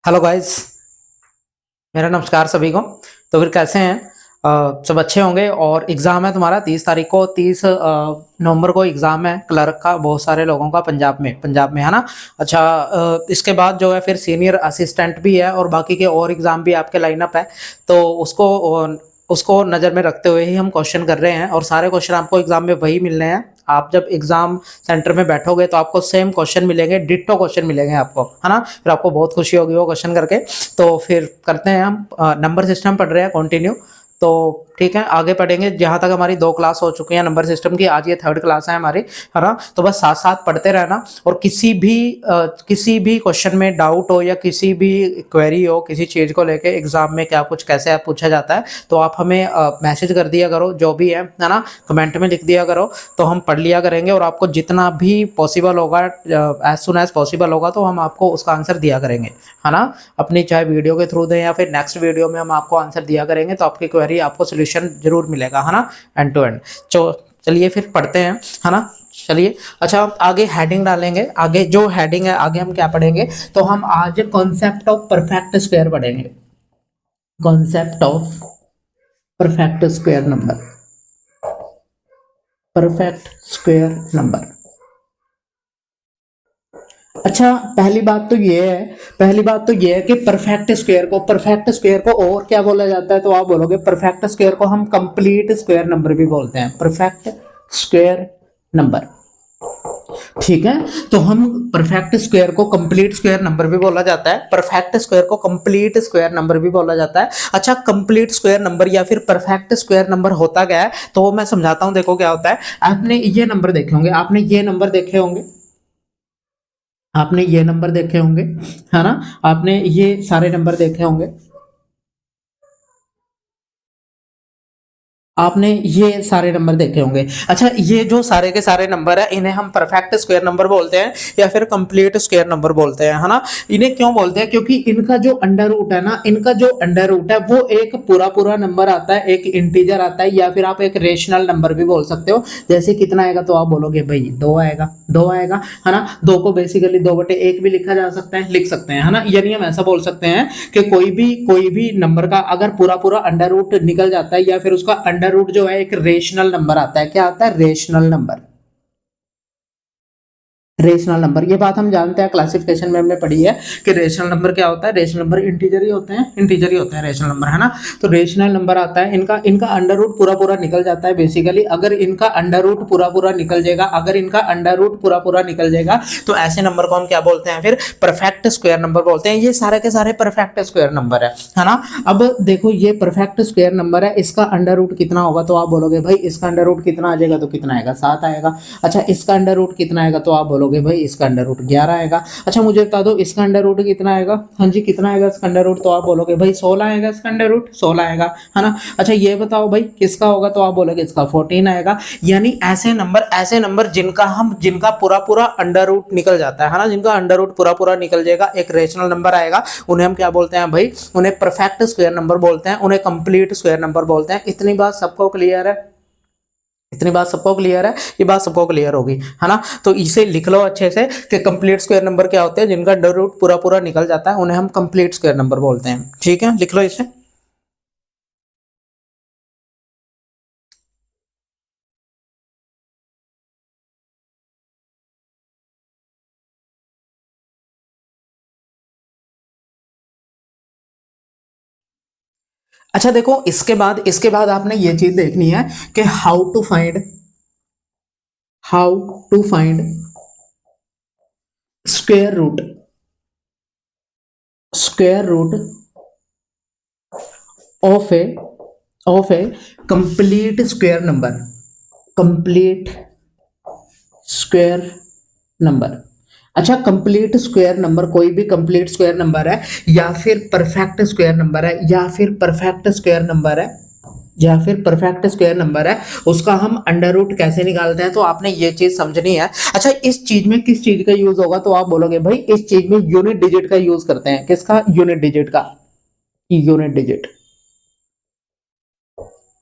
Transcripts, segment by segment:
Hello guys, मेरा नमस्कार सभी को। तो फिर कैसे हैं? सब अच्छे होंगे। और एग्ज़ाम है तुम्हारा 30 तारीख को, 30 नवंबर को एग्ज़ाम है क्लर्क का, बहुत सारे लोगों का पंजाब में है ना। अच्छा, इसके बाद जो है फिर सीनियर असिस्टेंट भी है और बाकी के और एग्ज़ाम भी आपके लाइनअप है। तो उसको नज़र में रखते हुए ही हम क्वेश्चन कर रहे हैं और सारे क्वेश्चन आपको एग्ज़ाम में वही मिलने हैं। आप जब एग्ज़ाम सेंटर में बैठोगे तो आपको सेम क्वेश्चन मिलेंगे, डिट्टो क्वेश्चन मिलेंगे आपको, है ना। फिर आपको बहुत खुशी होगी वो क्वेश्चन करके। तो फिर करते हैं हम, नंबर सिस्टम पढ़ रहे हैं कंटिन्यू। तो ठीक है, आगे पढ़ेंगे। जहाँ तक हमारी 2 क्लास हो चुकी हैं नंबर सिस्टम की, आज ये 3rd क्लास है हमारी, है ना। तो बस साथ साथ पढ़ते रहना। और किसी भी क्वेश्चन में डाउट हो या किसी भी क्वेरी हो किसी चीज़ को लेके, एग्जाम में क्या कुछ कैसे पूछा जाता है, तो आप हमें मैसेज कर दिया करो, जो भी है ना, कमेंट में लिख दिया करो। तो हम पढ़ लिया करेंगे और आपको जितना भी पॉसिबल होगा, एज सुन एज पॉसिबल होगा, तो हम आपको उसका आंसर दिया करेंगे, है ना। अपनी चाहे वीडियो के थ्रू दें या फिर नेक्स्ट वीडियो में हम आपको आंसर दिया करेंगे, तो आपकी क्वेरी आपको सोल्यूशन जरूर मिलेगा, है ना, एंड टू एंड। चलिए फिर पढ़ते हैं, है ना। चलिए, अच्छा, आगे हेडिंग डालेंगे। आगे जो हेडिंग है, आगे हम क्या पढ़ेंगे, तो हम आज कॉन्सेप्ट ऑफ परफेक्ट स्क्वायर पढ़ेंगे। Concept of perfect square number, perfect square number. अच्छा, पहली बात तो ये है कि परफेक्ट स्क्वायर को और क्या बोला जाता है, तो आप बोलोगे परफेक्ट स्क्वायर को हम कंप्लीट स्क्वायर नंबर भी बोलते हैं, परफेक्ट स्क्वायर नंबर। ठीक है, तो हम परफेक्ट स्क्वायर को कंप्लीट स्क्वायर नंबर भी बोला जाता है, परफेक्ट स्क्वायर को कंप्लीट स्क्वायर नंबर भी बोला जाता है। अच्छा, कंप्लीट स्क्वायर नंबर या फिर परफेक्ट स्क्वायर नंबर होता क्या है, तो वो मैं समझाता हूं। देखो क्या होता है, आपने ये नंबर देखे होंगे, आपने ये नंबर देखे होंगे, है ना। आपने ये सारे नंबर देखे होंगे, आपने ये सारे नंबर देखे होंगे। अच्छा, ये जो सारे के सारे नंबर है, इन्हें हम परफेक्ट स्क्वायर नंबर बोलते हैं या फिर कंप्लीट स्क्वायर नंबर बोलते हैं, है ना। इन्हें क्यों बोलते हैं, क्योंकि इनका जो अंडर रूट है ना, वो एक पूरा पूरा नंबर आता है, एक इंटीजर आता है, या फिर आप एक रेशनल नंबर भी बोल सकते हो। जैसे कितना आएगा, तो आप बोलोगे भाई 2 आएगा, है ना। 2 को बेसिकली 2/1 भी लिखा जा सकता है, लिख सकते हैं, है ना। यानी हम ऐसा बोल सकते हैं कि कोई भी नंबर का अगर पूरा पूरा अंडर रूट निकल जाता है, या फिर उसका अंडर रूट जो है एक रेशनल नंबर आता है। क्या आता है? Rational number. रेशनल नंबर, ये बात हम जानते हैं, क्लासिफिकेशन में हमने पढ़ी है कि रेशनल नंबर क्या होता है। रेशनल नंबर इंटीजर ही होते हैं, रेशनल नंबर, है ना। तो रेशनल नंबर आता है, इनका इनका अंडर रूट पूरा पूरा निकल जाता है बेसिकली। अगर इनका अंडर रूट पूरा पूरा निकल जाएगा, तो ऐसे नंबर को हम क्या बोलते हैं, फिर परफेक्ट स्क्वायर नंबर बोलते हैं। ये सारे के सारे परफेक्ट स्क्वायर नंबर है ना। अब देखो, ये परफेक्ट स्क्वायर नंबर है, इसका अंडर रूट कितना होगा, तो आप बोलोगे भाई इसका अंडर रूट कितना आ जाएगा, तो कितना आएगा, 7 आएगा। अच्छा, इसका अंडर रूट कितना आएगा, तो आप बोलोगे भाई इसका अंडर रूट 11 आएगा। अच्छा, मुझे बता दो इसका अंडर रूट कितना आएगा। हाँ जी, कितना आएगा इसका अंडर रूट, तो आप बोलोगे भाई 16 आएगा, इसका अंडर रूट 16 आएगा, है ना। अच्छा, ये बताओ भाई किसका होगा, तो आप बोलोगे इसका 14 आएगा। यानी ऐसे नंबर जिनका पूरा पूरा अंडर रूट निकल जाता है ना, जिनका अंडर रूट पूरा पूरा निकल जाएगा, एक रेशनल नंबर आएगा, उन्हें हम क्या बोलते हैं भाई, उन्हें परफेक्ट स्क्वायर नंबर बोलते हैं, उन्हें कंप्लीट स्क्वायर नंबर बोलते हैं। इतनी बात सबको क्लियर है? ये बात सबको क्लियर होगी, है ना। तो इसे लिख लो अच्छे से कि कंप्लीट स्क्वायर नंबर क्या होते हैं, जिनका अंडर रूट पूरा पूरा निकल जाता है, उन्हें हम कंप्लीट स्क्वायर नंबर बोलते हैं। ठीक है, लिख लो इसे। अच्छा, देखो, इसके बाद आपने ये चीज देखनी है कि how to find square root square root of a complete square number, complete square number. अच्छा, कंप्लीट स्क्वायर नंबर, कोई भी कंप्लीट स्क्वायर नंबर है, या फिर परफेक्ट स्क्वायर नंबर है, उसका हम अंडर रूट कैसे निकालते हैं, तो आपने ये चीज समझनी है। अच्छा, इस चीज में किस चीज का यूज होगा, तो आप बोलोगे भाई इस चीज में यूनिट डिजिट का यूज करते हैं। किसका? यूनिट डिजिट का। यूनिट डिजिट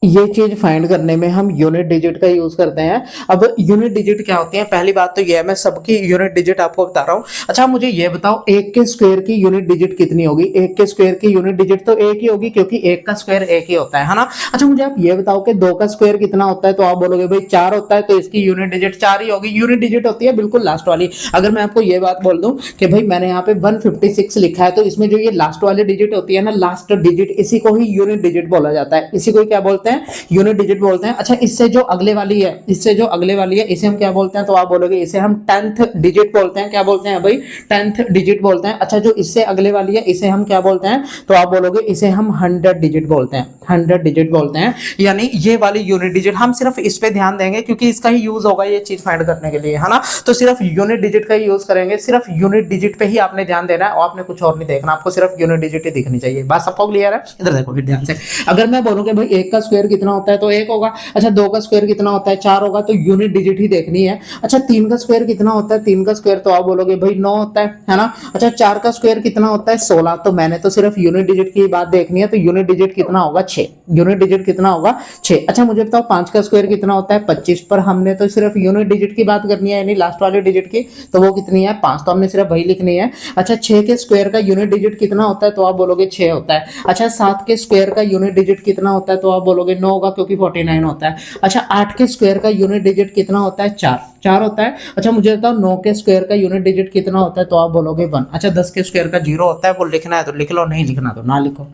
ये चीज फाइंड करने में हम यूनिट डिजिट का यूज करते हैं। अब यूनिट डिजिट क्या होती है, पहली बात तो ये है, मैं सबकी यूनिट डिजिट आपको बता रहा हूँ। अच्छा मुझे ये बताओ, एक के स्क्वायर की यूनिट डिजिट कितनी होगी? एक के स्क्वायर की यूनिट डिजिट तो एक ही होगी, क्योंकि एक का स्क्वायर एक ही होता है ना। अच्छा मुझे आप ये बताओ कि दो का स्क्वायर कितना होता है? तो आप बोलोगे भाई 4 होता है, तो इसकी यूनिट डिजिट 4 ही होगी। यूनिट डिजिट होती है बिल्कुल लास्ट वाली। अगर मैं आपको ये बात बोल दूं कि भाई मैंने यहाँ पे 156 लिखा है, तो इसमें जो ये लास्ट वाली डिजिट होती है ना, लास्ट डिजिट, इसी को ही यूनिट डिजिट बोला जाता है। इसी को क्या बोलते हैं? यूनिट डिजिट बोलते हैं। अच्छा इससे जो अगले वाली है, इससे जो अगले वाली है, इसे हम क्या बोलते हैं? तो आप बोलोगे इसे हम 10th डिजिट बोलते हैं। क्या बोलते हैं भाई? 10th डिजिट बोलते हैं। अच्छा जो इससे अगले वाली है, इसे हम क्या बोलते हैं? तो आप बोलोगे इसे हम 100 डिजिट बोलते हैं। 100 डिजिट बोलते हैं। यानी ये वाली यूनिट डिजिट, हम सिर्फ इस पे ध्यान देंगे क्योंकि इसका ही यूज होगा ये चीज फाइंड करने के लिए, है ना। तो सिर्फ यूनिट डिजिट का ही यूज करेंगे, सिर्फ यूनिट डिजिट पे ही आपने ध्यान देना है और आपने कुछ और नहीं देखना, आपको सिर्फ यूनिट डिजिट ही दिखनी चाहिए। बात सबको क्लियर है? इधर देखो फिर ध्यान से। अगर मैं बोलूं कि भाई एक का स्क्वायर कितना होता है, तो एक होगा। अच्छा दो का स्क्वायर कितना होता है? 4 होगा, तो यूनिट डिजिट ही देखनी है। अच्छा 3 का स्क्वायर कितना होता है? 3 का स्क्वायर तो आप बोलोगे भाई 9 होता है ना। अच्छा 4 का स्क्वायर कितना होता है? 16। तो मैंने तो सिर्फ यूनिट डिजिट की बात देखनी है, तो यूनिट डिजिट कितना होगा? 6। यूनिट डिजिट कितना होगा? 6। अच्छा मुझे बताओ 5 का स्क्वायर कितना होता है? 25। पर हमने तो सिर्फ यूनिट डिजिट की बात करनी है, यानी लास्ट वाले डिजिट की, तो वो कितनी है? 5। तो हमने सिर्फ वही लिखनी है। अच्छा 6 के स्क्वायर का यूनिट डिजिट कितना होता है? तो आप बोलोगे 6 होता है। अच्छा 7 के स्क्वायर का यूनिट डिजिट कितना होता है? तो आप बोलोगे 9 होगा, क्योंकि 49 होता है। अच्छा 8 के स्क्वायर का यूनिट डिजिट कितना होता है? 4। 4 होता है। अच्छा मुझे बताओ 9 के स्क्वायर का यूनिट डिजिट कितना होता है? तो आप बोलोगे 1। अच्छा 10 के स्क्वायर का 0 होता है, वो लिखना है तो लिख लो, नहीं लिखना तो ना लिखो,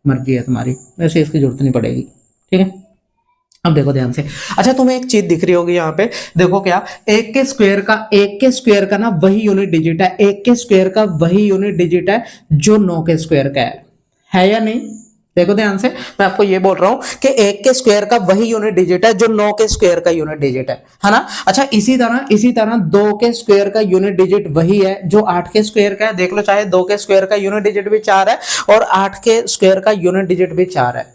मर्जी है तुम्हारी, वैसे इसकी जरूरत नहीं पड़ेगी। ठीक है, अब देखो ध्यान से। अच्छा तुम्हें एक चीज दिख रही होगी यहाँ पे, देखो क्या, एक के स्क्वायर का ना वही यूनिट डिजिट है, एक के स्क्वायर का वही यूनिट डिजिट है जो 9 के स्क्वायर का है या नहीं? देखो ध्यान से, मैं आपको ये बोल रहा हूं कि एक के स्क्वायर का वही यूनिट डिजिट है जो 9 के स्क्वायर का यूनिट डिजिट है ना। अच्छा इसी तरह 2 के स्क्वायर का यूनिट डिजिट वही है जो 8 के स्क्वायर का है। देख लो, चाहे 2 के स्क्वायर का यूनिट डिजिट भी 4 है और 8 के स्क्वायर का यूनिट डिजिट भी 4 है।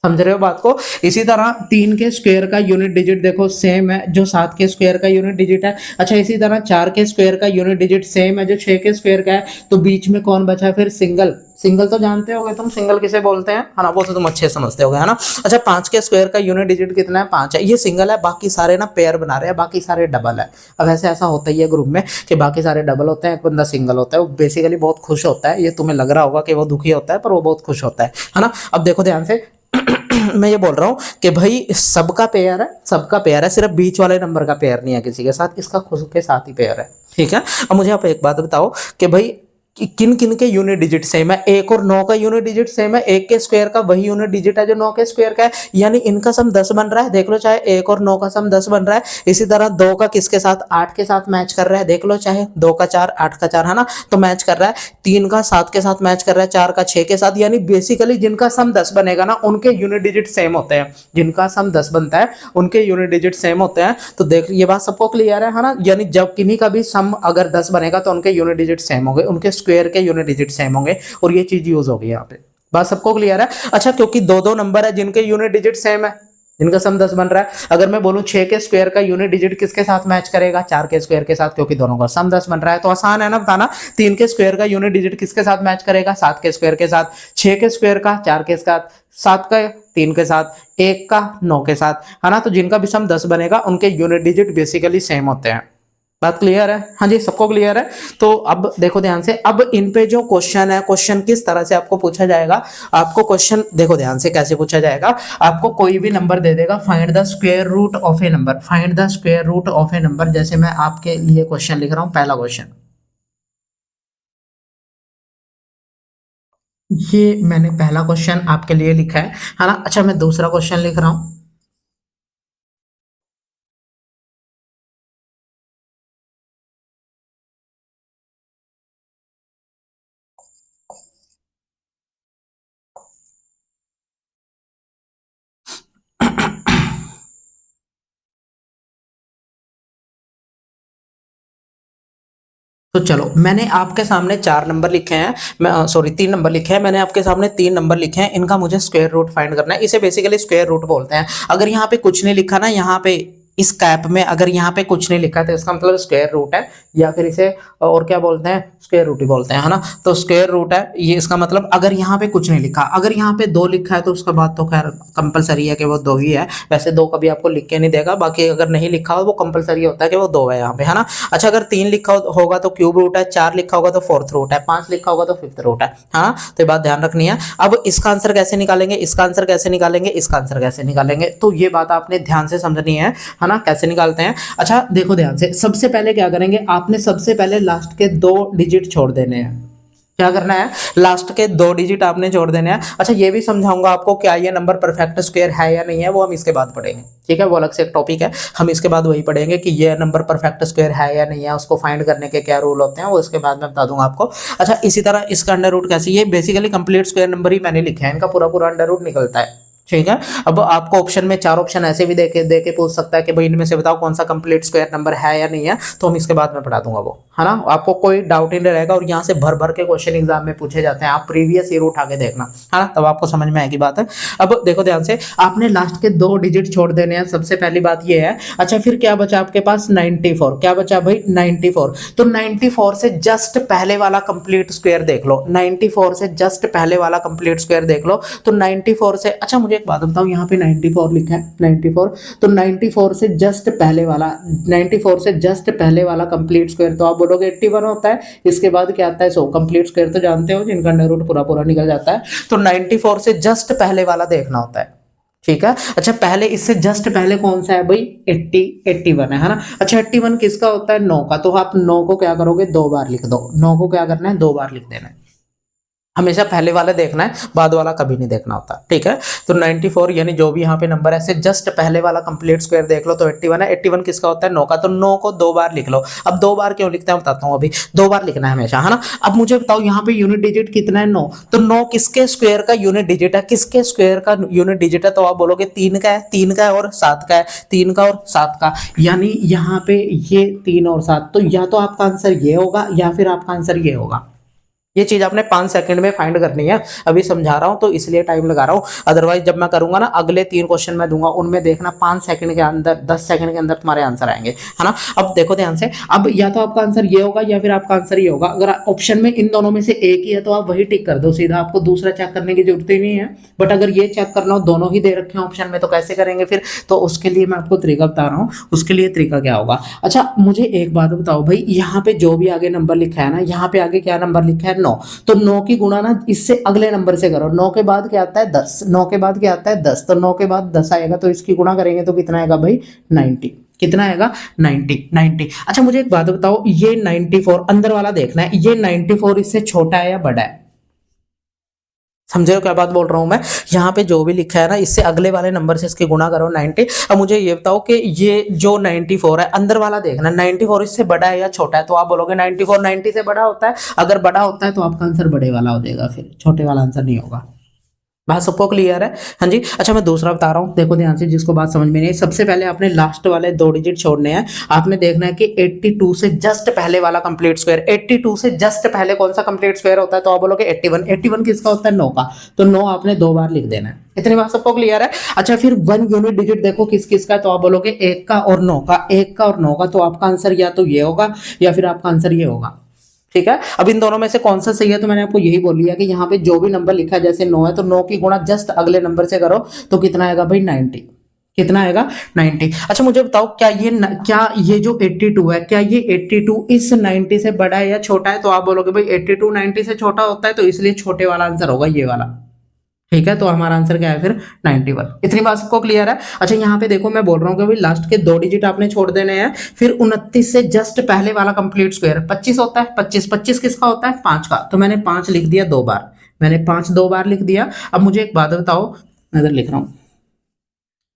समझ रहे हो बात को? इसी तरह 3 के स्क्वायर का यूनिट डिजिट देखो सेम है जो 7 के स्क्वायर का यूनिट डिजिट है। अच्छा इसी तरह 4 के स्क्वायर का यूनिट डिजिट सेम है जो 6 के स्क्वायर का है। तो बीच में कौन बचा? फिर सिंगल। सिंगल तो जानते होगे तुम, सिंगल किसे बोलते हैं, है ना, वो तो तुम अच्छे समझते होगे, है ना। अच्छा 5 के स्क्वायर का यूनिट डिजिट कितना है? 5 है। ये सिंगल है, बाकी सारे ना पेयर बना रहे हैं, बाकी सारे डबल है। अब ऐसे ऐसा होता ही है ग्रुप में कि बाकी सारे डबल होते हैं, एक बंदा सिंगल होता है, वो बेसिकली बहुत खुश होता है। ये तुम्हें लग रहा होगा कि वो दुखी होता है, पर वो बहुत खुश होता है ना। अब देखो ध्यान से, मैं ये बोल रहा हूं कि भाई सबका पेयर है, सबका पेयर है, सिर्फ बीच वाले नंबर का पेयर नहीं है किसी के साथ, इसका खुद के साथ ही पेयर है। ठीक है, अब मुझे आप एक बात बताओ कि भाई किन किन के यूनिट डिजिट सेम है? 1 और 9 का यूनिट डिजिट सेम है, 1 के स्क्वायर का वही यूनिट डिजिट है जो 9 के स्क्वायर का है, यानी इनका सम 10 बन रहा है। देख लो, चाहे 1 और 9 का सम 10 बन रहा है। इसी तरह 2 का किसके साथ? 8 के साथ मैच कर रहा है। देख लो, चाहे 2 का 4 8 का 4, है ना, तो मैच कर रहा है। 3 का 7 के साथ मैच कर रहा है, 4 का 6 के साथ, यानी बेसिकली जिनका सम 10 बनेगा ना उनके यूनिट डिजिट सेम होते हैं। जिनका सम 10 बनता है उनके यूनिट डिजिट सेम होते हैं। तो देख, ये बात सबको क्लियर है ना। यानी जब किन्हीं का भी सम अगर 10 बनेगा तो उनके यूनिट डिजिट सेम होंगे, उनके स्क्वायर के यूनिट डिजिट सेम होंगे, और ये चीज यूज होगी यहाँ पे। बात सबको क्लियर है? अच्छा क्योंकि दो दो नंबर है जिनके यूनिट डिजिट सेम है, जिनका सम 10 बन रहा है। अगर मैं बोलूं 6 के स्क्वायर का यूनिट डिजिट किसके साथ मैच करेगा? 4 के स्क्वायर के साथ, क्योंकि दोनों का सम 10 बन रहा है। तो आसान है ना बताना। 3 के स्क्वायर का यूनिट डिजिट किसके साथ मैच करेगा? 7 के स्क्वायर के साथ। 6 के स्क्वायर का 4 के साथ, 7 का 3 के साथ, 1 का 9 के साथ, है ना। तो जिनका भी सम 10 बनेगा उनके यूनिट डिजिट बेसिकली सेम होते हैं। बात क्लियर है? हाँ जी, सबको क्लियर है? तो अब देखो ध्यान से, अब इन पे जो क्वेश्चन है, क्वेश्चन किस तरह से आपको पूछा जाएगा। आपको क्वेश्चन देखो ध्यान से कैसे पूछा जाएगा। आपको कोई भी नंबर दे देगा, find the square root of a number, find the square root of a number. जैसे मैं आपके लिए क्वेश्चन लिख रहा हूं, पहला क्वेश्चन ये मैंने पहला क्वेश्चन आपके लिए लिखा है ना। अच्छा मैं दूसरा क्वेश्चन लिख रहा हूं। तो चलो, मैंने आपके सामने 4 नंबर लिखे हैं, मैं सॉरी 3 नंबर लिखे हैं, मैंने आपके सामने 3 नंबर लिखे हैं। इनका मुझे स्क्वायर रूट फाइंड करना है। इसे बेसिकली स्क्वायर रूट बोलते हैं। अगर यहाँ पे कुछ नहीं लिखा ना, यहाँ पे इस कैप में अगर यहाँ पे कुछ नहीं लिखा है तो इसका मतलब स्क्वायर रूट है, या फिर इसे और क्या बोलते हैं, स्क्वायर रूट ही बोलते हैं, है ना। तो स्क्वायर रूट है ये, इसका मतलब अगर यहाँ पे कुछ नहीं लिखा, अगर यहाँ पे 2 लिखा है तो उसके बाद तो खैर कंपलसरी है कि वो 2 ही है। वैसे 2 कभी आपको लिख के नहीं देगा, बाकी अगर नहीं लिखा हो वो कंपलसरी होता है कि वो 2 है यहाँ पे, है ना। अच्छा, अगर 3 लिखा होगा तो क्यूब रूट है, 4 लिखा होगा तो फोर्थ रूट है, 5 लिखा होगा तो फिफ्थ रूट है, हाँ। तो ये बात ध्यान रखनी है। अब इसका आंसर कैसे निकालेंगे, इसका आंसर कैसे निकालेंगे, इसका आंसर कैसे निकालेंगे, तो ये बात आपने ध्यान से समझनी है ना, कैसे निकालते हैं। अच्छा देखो ध्यान से, सबसे पहले क्या करेंगे, आपने सबसे पहले लास्ट के 2 डिजिट छोड़ देने हैं। क्या करना है, लास्ट के 2 डिजिट आपने छोड़ देने हैं। अच्छा, ये भी समझाऊंगा आपको क्या ये नंबर परफेक्ट स्क्वायर है या नहीं है, वो हम इसके बाद पढ़ेंगे, ठीक है। वो अलग से एक टॉपिक है, हम इसके बाद वही पढ़ेंगे कि ये नंबर परफेक्ट स्क्वायर है या नहीं है, उसको फाइंड करने के क्या रूल होते हैं, वो इसके बाद मैं बता दूंगा आपको। अच्छा, इसी तरह इसका अंडर रूट कैसे, ये बेसिकली कंप्लीट स्क्वायर नंबर ही मैंने लिखे हैं, इनका पूरा पूरा अंडर रूट निकलता है, ठीक है। अब आपको ऑप्शन में 4 ऑप्शन ऐसे भी देके पूछ सकता है कि भाई इनमें से बताओ कौन सा कंप्लीट स्क्वायर नंबर है या नहीं है, तो हम इसके बाद में पढ़ा दूंगा वो, है ना। आपको कोई डाउट ही नहीं रहेगा, और यहाँ से भर भर के क्वेश्चन एग्जाम में पूछे जाते हैं, आप प्रीवियस ईयर उठा के देखना, है ना, तब आपको समझ में आएगी बात है। अब देखो ध्यान से, आपने लास्ट के 2 डिजिट छोड़ देने हैं, सबसे पहली बात ये है। अच्छा, फिर क्या बचा आपके पास, 94, क्या बचा भाई 94, तो 94 से जस्ट पहले वाला कंप्लीट स्क्वायर देख लो, 94 से जस्ट पहले वाला कंप्लीट स्क्वायर देख लो, तो 94 से, अच्छा मुझे एक बात बताओ, यहाँ पे 94 लिखा है 94, तो 94 से जस्ट पहले वाला, 94 से जस्ट पहले वाला कंप्लीट स्क्वायर तो आप बोलोगे 81 होता है, इसके बाद क्या आता है 100, कंप्लीट स्क्वायर तो जानते हो जिनका अंडर रूट पूरा पूरा निकल जाता है, तो 94 से जस्ट पहले वाला देखना होता है, ठीक है। अच्छा, पहले इससे जस्ट पहले कौन सा है भाई, 81 है ना। अच्छा, 81 किसका होता है, 9 का, तो आप 9 को क्या करोगे, 2 बार लिख दो, 9 को क्या करना है, 2 बार लिख देना है। हमेशा पहले वाला देखना है, बाद वाला कभी नहीं देखना होता, ठीक है। तो 94 यानी जो भी यहाँ पे नंबर है, जस्ट पहले वाला कंप्लीट स्क्वायर देख लो तो 81 है। 81 किसका होता है, 9 का, तो 9 को 2 बार लिख लो। अब 2 बार क्यों लिखते हैं बताता हूँ, अभी 2 बार लिखना है हमेशा, है ना। अब मुझे बताओ यहाँ पे यूनिट डिजिट कितना है, 9, तो 9 किसके स्क्वायर का यूनिट डिजिट है, किसके स्क्वायर का यूनिट डिजिट है, तो आप बोलोगे 3 का है, 3 का है और 7 का है, 3 का और 7 का, यानी यहाँ पे ये 3 और 7, तो या तो आपका आंसर ये होगा या फिर आपका आंसर ये होगा। ये चीज आपने 5 सेकंड में फाइंड करनी है, अभी समझा रहा हूं तो इसलिए टाइम लगा रहा हूं, अदरवाइज जब मैं करूंगा ना, अगले 3 क्वेश्चन मैं दूंगा, उनमें देखना 5 सेकंड के अंदर, 10 सेकंड के अंदर तुम्हारे आंसर आएंगे, है ना। अब देखो ध्यान से, अब या तो आपका आंसर ये होगा या फिर आपका आंसर ये होगा। अगर ऑप्शन में इन दोनों में से एक ही है तो आप वही टिक कर दो सीधा, आपको दूसरा चेक करने की जरूरत ही नहीं है। बट अगर ये चेक करना हो, दोनों ही दे रखे हैं ऑप्शन में, तो कैसे करेंगे फिर, तो उसके लिए मैं आपको तरीका बता रहा हूँ, उसके लिए तरीका क्या होगा। अच्छा, मुझे एक बात बताओ भाई, यहाँ पे जो भी आगे नंबर लिखा है ना, यहाँ पे आगे क्या नंबर लिखा है, 9, तो 9 की गुणा ना इससे अगले नंबर से करो, 9 के बाद क्या आता है 10, 9 के बाद क्या आता है 10, तो 9 के बाद 10 आएगा, तो इसकी गुणा करेंगे तो कितना आएगा भाई 90, कितना आएगा 90। अच्छा, मुझे एक बात बताओ, ये 94 अंदर वाला देखना है, ये 94 इससे छोटा है या बड़ा है, समझे हो क्या बात बोल रहा हूं मैं। यहाँ पे जो भी लिखा है ना, इससे अगले वाले नंबर से इसकी गुणा करो 90। अब मुझे ये बताओ कि ये जो 94 है अंदर वाला देखना, 94 इससे बड़ा है या छोटा है, तो आप बोलोगे 94 90 से बड़ा होता है, अगर बड़ा होता है तो आपका आंसर बड़े वाला हो जाएगा, फिर छोटे वाला आंसर नहीं होगा। बात सबको क्लियर है, हाँ जी। अच्छा, मैं दूसरा बता रहा हूँ, देखो ध्यान से, जिसको बात समझ में नहीं है, सबसे पहले आपने लास्ट वाले 2 डिजिट छोड़ने हैं। आपने देखना है कि 82 से जस्ट पहले वाला कंप्लीट स्क्वायर, 82 से जस्ट पहले कौन सा कंप्लीट स्क्वायर होता है, तो आप बोलोगे 81, 81 किसका होता है 9 का, तो 9 आपने 2 बार लिख देना है। इतनी बात सबको क्लियर है। अच्छा, फिर 1 यूनिट डिजिट देखो किस किस का, तो आप बोलोगे 1 का और 9 का, 1 का और 9 का, तो आपका आंसर या तो ये होगा या फिर आपका आंसर ये होगा, ठीक है। अब इन दोनों में से कौन सा सही है, तो मैंने आपको यही बोल लिया कि यहाँ पे जो भी नंबर लिखा है, जैसे 9 है तो 9 की गुणा जस्ट अगले नंबर से करो, तो कितना आएगा भाई 90, कितना आएगा 90। अच्छा, मुझे बताओ क्या ये जो 82 है, क्या ये 82 इस 90 से बड़ा है या छोटा है, तो आप बोलोगे भाई 82 90 से छोटा होता है, तो इसलिए छोटे वाला आंसर होगा ये वाला, ठीक है। तो हमारा आंसर क्या है फिर 91। इतनी बात सबको क्लियर है। अच्छा, यहाँ पे देखो मैं बोल रहा हूँ कि भाई लास्ट के 2 डिजिट आपने छोड़ देने हैं, फिर 29 से जस्ट पहले वाला कंप्लीट स्क्वायर 25 होता है, 25 किसका होता है 5 का, तो मैंने 5 लिख दिया 2 बार, मैंने 5 2 बार लिख दिया। अब मुझे एक बात बताओ, मैं इधर लिख रहा हूँ,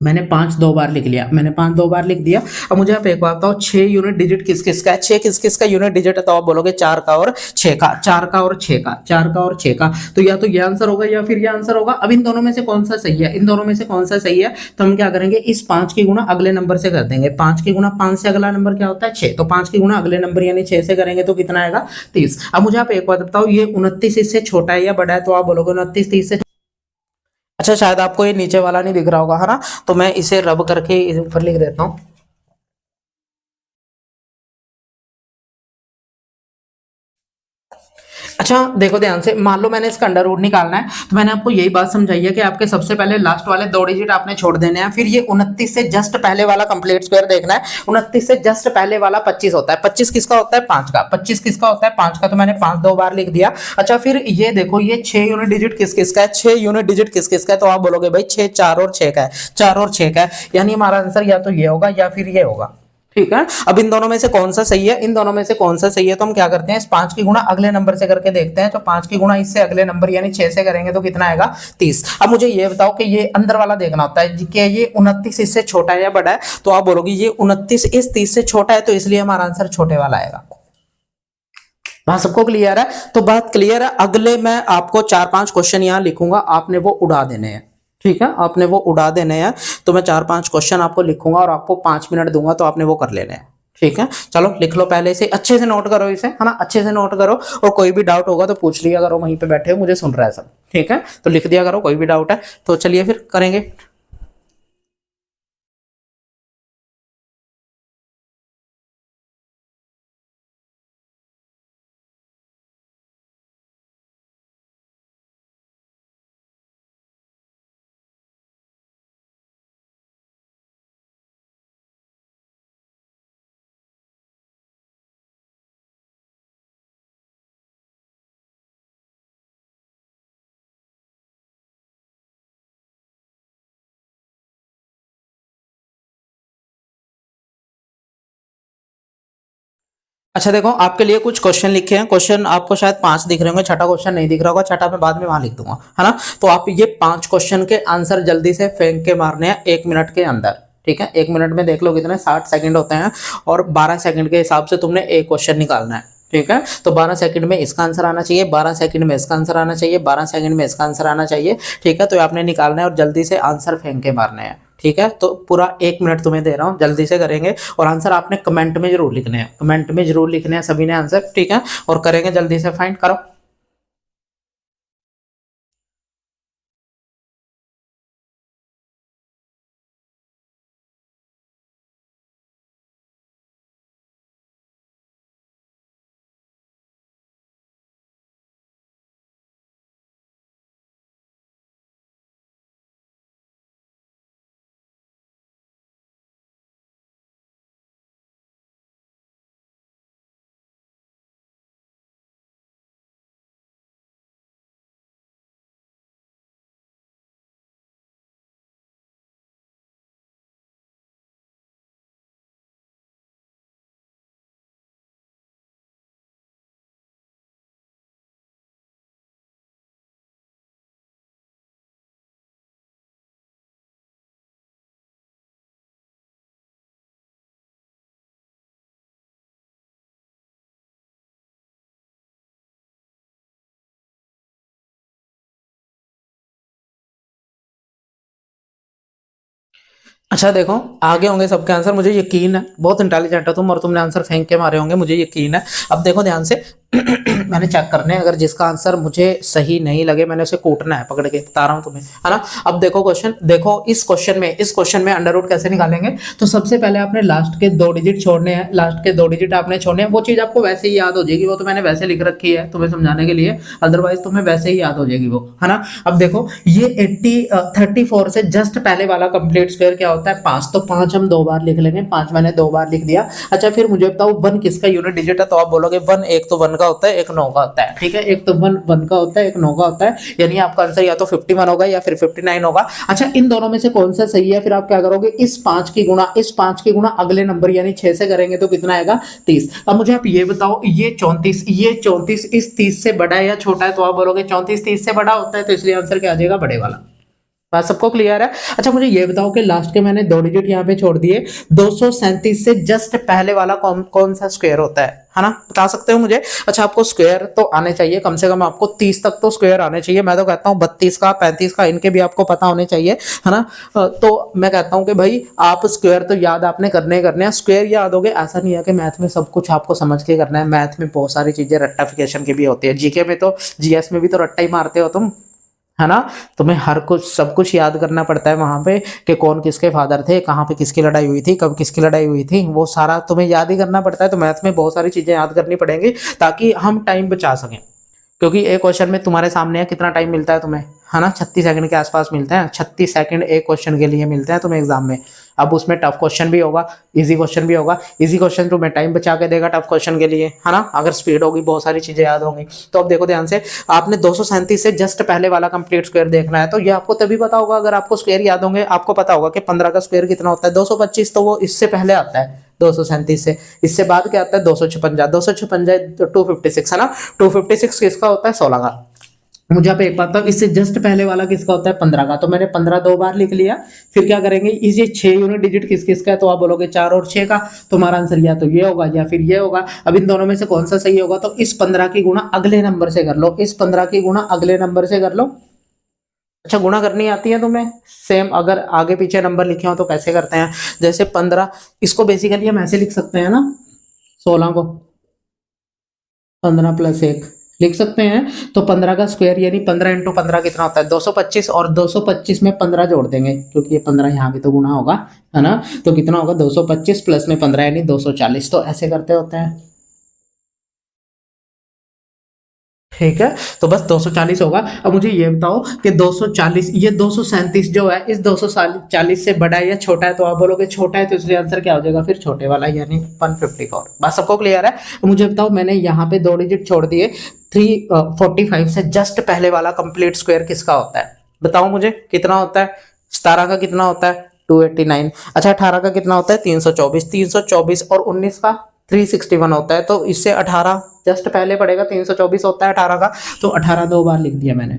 मैंने 5 2 बार लिख लिया, मैंने 5 2 बार लिख दिया। अब मुझे आप एक बात बताओ, 6 यूनिट डिजिट किस किस का है, 6 किस किस का यूनिट डिजिट है, तो आप बोलोगे 4 का और 6 का, 4 का और 6 का, 4 का और 6 का, तो या तो ये आंसर होगा या फिर ये आंसर होगा। अब इन दोनों में से कौन सा सही है, इन दोनों में से कौन सा सही है, तो हम क्या करेंगे, इस 5 की गुणा अगले नंबर से कर देंगे, 5 की गुणा 5 से अगला नंबर क्या होता है 6, तो 5 की गुणा अगले नंबर यानी 6 से करेंगे तो कितना आएगा 30। अब मुझे आप एक बात बताओ, ये 29 इससे छोटा है या बड़ा है, तो आप बोलोगे 29 30 से, अच्छा शायद आपको ये नीचे वाला नहीं दिख रहा होगा, है ना, तो मैं इसे रब करके इस ऊपर लिख देता हूँ, अच्छा देखो ध्यान से, मान लो मैंने इसका अंडर रूट निकालना है, तो मैंने आपको यही बात समझाई है कि आपके सबसे पहले लास्ट वाले 2 डिजिट आपने छोड़ देने हैं, फिर ये 29 से जस्ट पहले वाला कंप्लीट स्क्वायर देखना है। 29 से जस्ट पहले वाला 25 होता है। 25 किसका होता है? 5 का। 25 किसका होता है? 5 का। तो मैंने 5 2 बार लिख दिया। अच्छा फिर ये देखो, ये 6 यूनिट डिजिट किस किस का है? 6 यूनिट डिजिट किस किस का है? तो आप बोलोगे भाई 6 4 और 6 का है, 4 और 6 का है, यानी हमारा आंसर या तो ये होगा या फिर ये होगा। ठीक है, अब इन दोनों में से कौन सा सही है? इन दोनों में से कौन सा सही है? तो हम क्या करते हैं, इस 5 की गुणा अगले नंबर से करके देखते हैं। तो 5 की गुणा इससे अगले नंबर यानी 6 से करेंगे तो कितना आएगा? 30। अब मुझे ये बताओ कि ये अंदर वाला देखना होता है कि ये 29 इससे छोटा है या बड़ा है। तो आप बोलोगे ये 29 इस 30 से छोटा है, तो इसलिए हमारा आंसर छोटे वाला आएगा। वहां सबको क्लियर है? तो बात क्लियर है। अगले मैं आपको 4-5 क्वेश्चन यहां लिखूंगा, आपने वो उड़ा देने हैं। ठीक है, आपने वो उड़ा देने हैं। तो मैं 4-5 क्वेश्चन आपको लिखूंगा और आपको 5 मिनट दूंगा, तो आपने वो कर लेने हैं। ठीक है, चलो लिख लो, पहले से अच्छे से नोट करो इसे, है ना, अच्छे से नोट करो। और कोई भी डाउट होगा तो पूछ लिया करो, वहीं पे बैठे हो मुझे सुन रहा है सब। ठीक है, तो लिख दिया करो कोई भी डाउट है। तो चलिए फिर करेंगे। अच्छा देखो, आपके लिए कुछ क्वेश्चन लिखे हैं। क्वेश्चन आपको शायद 5 दिख रहे होंगे, छठा क्वेश्चन नहीं दिख रहा होगा, छठा मैं बाद में वहां लिख दूंगा, है ना। तो आप ये 5 क्वेश्चन के आंसर जल्दी से फेंक के मारने हैं 1 मिनट के अंदर। ठीक है, 1 मिनट में देख लो कितने 60 सेकंड होते हैं, और 12 सेकंड के हिसाब से तुमने एक क्वेश्चन निकालना है। ठीक है, तो 12 सेकंड में इसका आंसर आना चाहिए, 12 सेकंड में इसका आंसर आना चाहिए, 12 सेकंड में इसका आंसर आना चाहिए। ठीक है, तो आपने निकालना है और जल्दी से आंसर फेंक के मारने हैं। ठीक है, तो पूरा 1 मिनट तुम्हें दे रहा हूँ, जल्दी से करेंगे। और आंसर आपने कमेंट में जरूर लिखने हैं, कमेंट में जरूर लिखने हैं सभी ने आंसर। ठीक है, और करेंगे जल्दी से, फाइंड करो। अच्छा देखो, आगे होंगे सबके आंसर, मुझे यकीन है, बहुत इंटेलिजेंट हो तुम और तुमने आंसर फेंक के मारे होंगे, मुझे यकीन है। अब देखो ध्यान से, मैंने चेक करने, अगर जिसका आंसर मुझे सही नहीं लगे मैंने उसे कूटना है पकड़ के, बता रहा हूं तुम्हें, है ना। अब देखो क्वेश्चन, देखो इस क्वेश्चन में अंडर रूट कैसे निकालेंगे। तो सबसे पहले आपने लास्ट के 2 डिजिट छोड़ने हैं, लास्ट के 2 डिजिट आपने छोड़ने हैं। वो चीज आपको वैसे ही याद हो जाएगी, वो तो मैंने वैसे लिख रखी है तुम्हें समझाने के लिए, अदरवाइज तुम्हें वैसे ही याद हो जाएगी वो, है ना। अब देखो ये 34 से जस्ट पहले वाला कंप्लीट स्क्वायर क्या होता है? 5। तो 5 हम 2 बार लिख लेंगे, 5 मैंने 2 बार लिख दिया। अच्छा फिर मुझे बताओ 1 किसका यूनिट डिजिट है? तो आप बोलोगे 1, एक तो 1 का होता है, एक 9 का होता है। ठीक है, एक तो 1 का होता है, एक 9 का होता है, यानी आपका आंसर या तो 51 होगा या फिर 59 होगा। अच्छा इन दोनों में से कौन सा सही है? फिर आप क्या करोगे, इस 5 की गुणा अगले नंबर यानी 6 से करेंगे तो कितना आएगा? 30। अब मुझे आप ये बताओ, ये 34 इस 30 से बड़ा है या छोटा है? तो आप बोलोगे 34 30 से बड़ा होता है, तो इसलिए आंसर क्या आ जाएगा? बड़े वाला। बात सबको क्लियर है? अच्छा मुझे ये बताओ कि लास्ट के मैंने 2 डिजिट यहाँ पे छोड़ दिए, 237 से जस्ट पहले वाला कौन सा स्क्वायर होता है ना, बता सकते हो मुझे? अच्छा आपको स्क्वायर तो आने चाहिए, कम से कम आपको 30 तक तो स्क्वायर आने चाहिए। मैं तो कहता हूँ 32 का 35 का इनके भी आपको पता होने चाहिए, है ना। तो मैं कहता हूँ कि भाई आप स्क्वायर तो याद आपने करने हैं, स्क्वायर याद हो गए। ऐसा नहीं है कि मैथ में सब कुछ आपको समझ के करना है, मैथ में बहुत सारी चीजें रट्टाफिकेशन की भी होती है, जीके में तो, जीएस में भी तो रट्टा ही मारते हो तुम, है ना। तुम्हें हर कुछ सब कुछ याद करना पड़ता है वहां पे, कि कौन किसके फादर थे, कहाँ पे किसकी लड़ाई हुई थी, कब किसकी लड़ाई हुई थी, वो सारा तुम्हें याद ही करना पड़ता है। तो मैथ में बहुत सारी चीजें याद करनी पड़ेंगी ताकि हम टाइम बचा सकें। क्योंकि एक क्वेश्चन में तुम्हारे सामने है, कितना टाइम मिलता है तुम्हें, है ना, 36 सेकंड के आसपास मिलता है, 36 सेकंड एक क्वेश्चन के लिए मिलते हैं तुम्हें एग्जाम में। अब उसमें टफ क्वेश्चन भी होगा, इजी क्वेश्चन भी होगा। इजी क्वेश्चन तुम्हें टाइम बचा के देगा टफ क्वेश्चन के लिए, है ना, अगर स्पीड होगी, बहुत सारी चीजें याद होंगी। तो अब देखो ध्यान से, आपने 237 से जस्ट पहले वाला कंप्लीट स्क्वायर देखना है, तो ये आपको तभी पता होगा अगर आपको स्क्वायर याद होंगे। आपको पता होगा कि 15 का स्क्वायर कितना होता है, 225, तो वो इससे पहले आता है 237 से। इससे बाद क्या आता है, 256, 256 256, है ना, 256 किसका होता है, 16 का। मुझे आप एक बात बताओ, इससे जस्ट पहले वाला किसका होता है, 15 का। तो मैंने 15 दो बार लिख लिया। फिर क्या करेंगे, इस ये 6 यूनिट डिजिट किस किसका है, तो आप बोलोगे 4 और 6 का। तुम्हारा आंसर या तो ये होगा या फिर ये होगा। अब इन दोनों में से कौन सा सही होगा, तो इस 15 की गुणा अगले नंबर से कर लो, इस 15 की गुणा अगले नंबर से कर लो। अच्छा, गुणा करनी आती है तुम्हें? सेम, अगर आगे पीछे नंबर लिखे हो तो कैसे करते हैं, जैसे 15, इसको बेसिकली हम ऐसे लिख सकते हैं ना, 16 को 15 + 1 लिख सकते हैं। तो 15 का स्क्वायर यानी 15 × 15 कितना होता है, 225, और 225 में 15 जोड़ देंगे, क्योंकि ये 15 यहाँ भी तो गुणा होगा, है ना। तो कितना होगा, 225 प्लस में 15 यानी 240। तो ऐसे करते होते हैं, ठीक है। तो बस 240 होगा। अब मुझे ये बताओ कि 240, ये 237 जो है, इस 240 से बड़ा है या छोटा है, तो आप बोलोगे छोटा है, तो इसलिए आंसर क्या हो जाएगा फिर, छोटे वाला, यानी 154। बस सबको क्लियर है? तो मुझे बताओ, मैंने यहाँ पे 2 डिजिट छोड़ दिए, 345 से जस्ट पहले वाला कंप्लीट स्क्वायर किसका होता है, बताओ मुझे कितना होता है। 17 का कितना होता है, 289। अच्छा, 18 का कितना होता है, 324। 324 और 19 का 361 होता है। तो इससे 18 जस्ट पहले पड़ेगा, 324 होता है 18 का। तो 18 दो बार लिख दिया मैंने।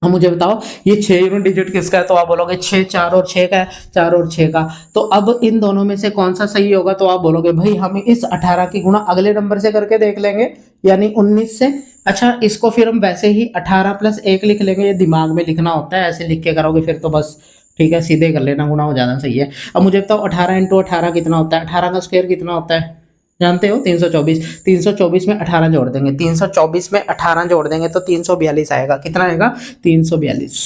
अब मुझे बताओ, ये 6 यूनिट डिजिट किसका है, तो आप बोलोगे 6, 4 और 6 का है, 4 और 6 का। तो अब इन दोनों में से कौन सा सही होगा, तो आप बोलोगे भाई हम इस 18 की गुणा अगले नंबर से करके देख लेंगे, यानी 19 से। अच्छा, इसको फिर हम वैसे ही 18 + 1 लिख लेंगे, ये दिमाग में लिखना होता है, ऐसे लिख के करोगे फिर तो बस ठीक है, सीधे कर लेना, गुणा हो जाना सही है। अब मुझे बताओ, 18 × 18 कितना होता है, 18 का स्क्वायर कितना होता है, जानते हो, 324। 324 में 18 जोड़ देंगे, 324 में 18 जोड़ देंगे तो 342 आएगा। कितना आएगा, 342,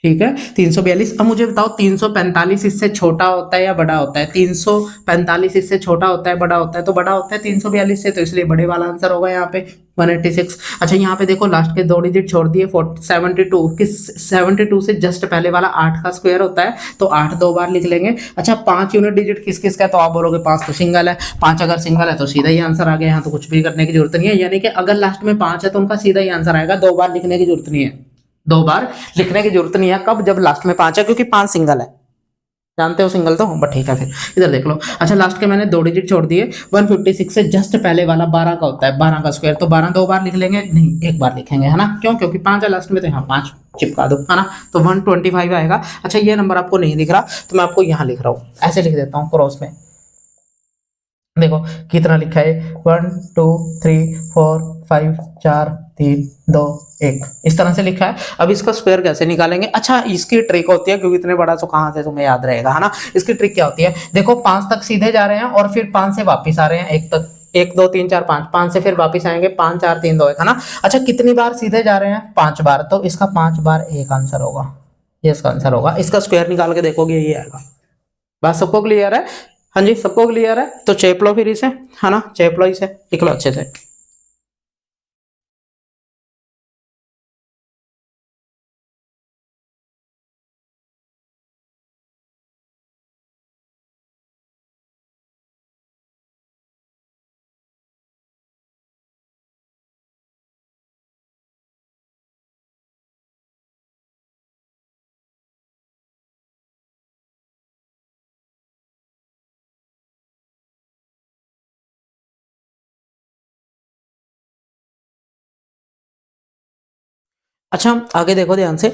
ठीक है, 342। अब मुझे बताओ, 345 इससे छोटा होता है या बड़ा होता है, 345 इससे छोटा होता है, बड़ा होता है, तो बड़ा होता है 342 से, तो इसलिए बड़े वाला आंसर होगा यहाँ पे 186। अच्छा, यहाँ पे देखो लास्ट के 2 डिजिट छोड़ दिए, 72, किस 72 से जस्ट पहले वाला 8 का स्क्वायर होता है, तो 8 दो बार लिख लेंगे। अच्छा, 5 यूनिट डिजिट किस किस का है, तो आप बोलोगे 5 तो सिंगल है, 5 अगर सिंगल है तो सीधा ही आंसर आ गया, यहाँ तो कुछ भी करने की जरूरत नहीं है, यानी कि अगर लास्ट में 5 है तो उनका सीधा ही आंसर आएगा, दो बार लिखने की जरूरत नहीं है, दो बार लिखने की जरूरत नहीं है। कब, जब लास्ट में 5 है, क्योंकि 5 सिंगल है, जानते हो सिंगल तो, बट ठीक है। फिर इधर देख लो। अच्छा, लास्ट के मैंने 2 डिजिट छोड़ दिए, 156 से जस्ट पहले वाला 12 का होता है, 12 का स्क्वायर, तो 12 दो बार लिख लेंगे, नहीं एक बार लिखेंगे, है ना, क्यों, क्योंकि 5 है लास्ट में, तो यहाँ 5 चिपका दो, है ना, तो 125 आएगा। अच्छा, ये नंबर आपको नहीं दिख रहा, तो मैं आपको यहाँ लिख रहा हूँ, ऐसे लिख देता हूँ क्रॉस में, देखो कितना लिखा है, 1 2 3 4 5 4 3 2 1, इस तरह से लिखा है। अब इसका स्क्वायर कैसे निकालेंगे, अच्छा इसकी ट्रिक होती है, क्योंकि इतने बड़ा तो कहाँ से तुम्हें याद रहेगा, है ना। इसकी ट्रिक क्या होती है, देखो 5 तक सीधे जा रहे हैं और फिर 5 से वापस आ रहे हैं, 1 तक, 1 2 3 4 5, 5 से फिर वापस आएंगे, 5 4 3 2 1, है ना। अच्छा, कितनी बार सीधे जा रहे हैं, 5 बार, तो इसका 5 बार 1 आंसर होगा, ये इसका आंसर होगा। इसका स्क्वायर निकाल के देखोगे ये आएगा। बात सबको क्लियर है? हाँ जी, सबको क्लियर है, तो चेप लो फिर इसे, है ना, चेप लो इसे, लिख लो अच्छे से। अच्छा, आगे देखो ध्यान से।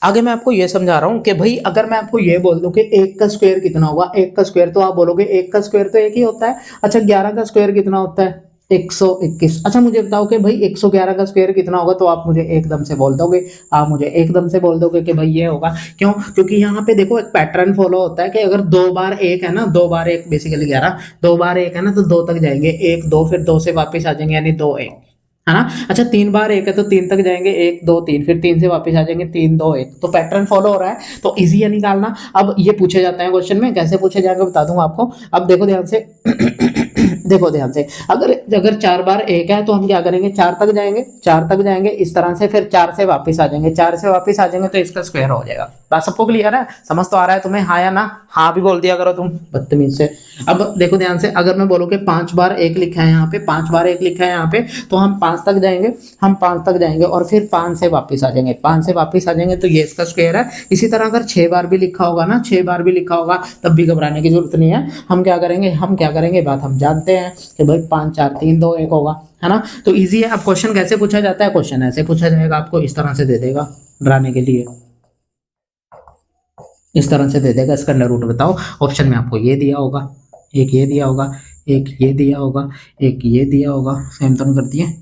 आगे मैं आपको ये समझा रहा हूँ कि भाई अगर मैं आपको ये बोल दूं कि 1 का स्क्वायर कितना होगा, 1 का स्क्वायर, तो आप बोलोगे 1 का स्क्वायर तो 1 ही होता है। अच्छा, 11 का स्क्वायर कितना होता है, 121। अच्छा, मुझे बताओ कि भाई 111 का स्क्वायर कितना होगा, तो आप मुझे एकदम से बोल दोगे, आप मुझे एकदम से बोल दोगे कि भाई ये होगा। क्यों, क्योंकि यहाँ पे देखो एक पैटर्न फॉलो होता है कि अगर 2 बार 1 है ना, 2 बार 1 बेसिकली 11, 2 बार 1 है ना, तो 2 तक जाएंगे, 1 2, फिर 2 से वापस आ जाएंगे, यानी 2 1, है ना। अच्छा, 3 बार 1 है तो 3 तक जाएंगे, 1 2 3, फिर 3 से वापस आ जाएंगे, 3 2 1, तो पैटर्न फॉलो हो रहा है, तो इजी है निकालना। अब ये पूछे जाते हैं क्वेश्चन में, कैसे पूछे जाएंगे बता दूंगा आपको। अब देखो ध्यान से देखो ध्यान से, अगर अगर 4 बार 1 है तो हम क्या करेंगे, 4 तक जाएंगे, 4 तक जाएंगे इस तरह से, फिर 4 से वापस आ जाएंगे, 4 से वापस आ जाएंगे तो इसका स्क्वायर हो जाएगा। बात सबको क्लियर है, समझ तो आ रहा है तुम्हें, हाँ या ना? हाँ भी बोल दिया करो तुम बदतमीज से। अब देखो ध्यान से, अगर मैं बोलूँ कि 5 बार 1 लिखा है यहाँ पे, 5 बार 1 लिखा है यहाँ पे, तो हम 5 तक जाएंगे, हम 5 तक जाएंगे और फिर 5 से वापस आ जाएंगे, 5 से वापस आ जाएंगे तो ये इसका स्क्वायर है। इसी तरह अगर 6 बार भी लिखा होगा ना, 6 बार भी लिखा होगा, तब भी घबराने की जरूरत नहीं है। हम क्या करेंगे, बात हम जानते हैं कि भाई 5 4 3 2 1 होगा, है ना? तो इजी है। अब क्वेश्चन कैसे पूछा जाता है, क्वेश्चन ऐसे पूछा जाएगा, आपको इस तरह से दे देगा डराने के लिए, इस तरह से दे देगा, इसका अंडर रूट बताओ। ऑप्शन में आपको ये दिया होगा, एक ये दिया होगा, एक ये दिया होगा, एक ये दिया होगा, सेम तो नहीं करती है,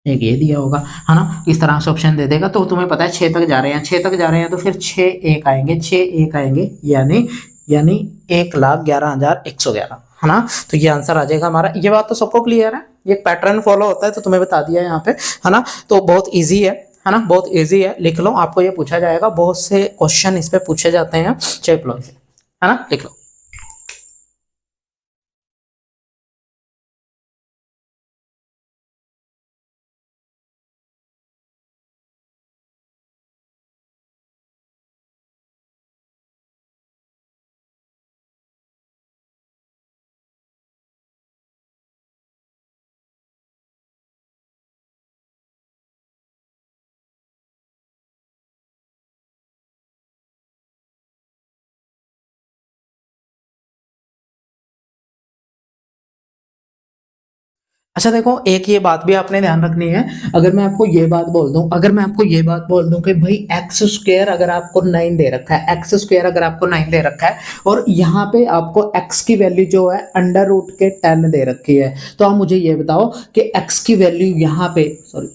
एक ये दिया होगा, है ना? इस तरह से ऑप्शन दे देगा। तो तुम्हें पता है 6 तक जा रहे हैं, 6 तक जा रहे हैं तो फिर 6 1 आएंगे, 6 1 आएंगे, यानी 1,11,111, है ना? तो ये आंसर आ जाएगा हमारा। ये बात तो सबको क्लियर है, ये पैटर्न फॉलो होता है तो तुम्हें बता दिया है यहाँ पे, है ना? तो बहुत ईजी है ना? बहुत ईजी है, लिख लो, आपको ये पूछा जाएगा, बहुत से क्वेश्चन इस पे पूछे जाते हैं, चेक लो इसे, है ना? लिख लो। अच्छा देखो, एक ये बात भी आपने ध्यान रखनी है, अगर मैं आपको ये बात बोल दूं, अगर मैं आपको ये बात बोल दूं कि भाई एक्स स्क्वायर अगर आपको 9 दे रखा है, एक्स स्क्वायर अगर आपको 9 दे रखा है और यहाँ पे आपको एक्स की वैल्यू जो है अंडर रूट के 10 दे रखी है, तो आप मुझे ये बताओ कि एक्स की वैल्यू यहाँ पे, सॉरी,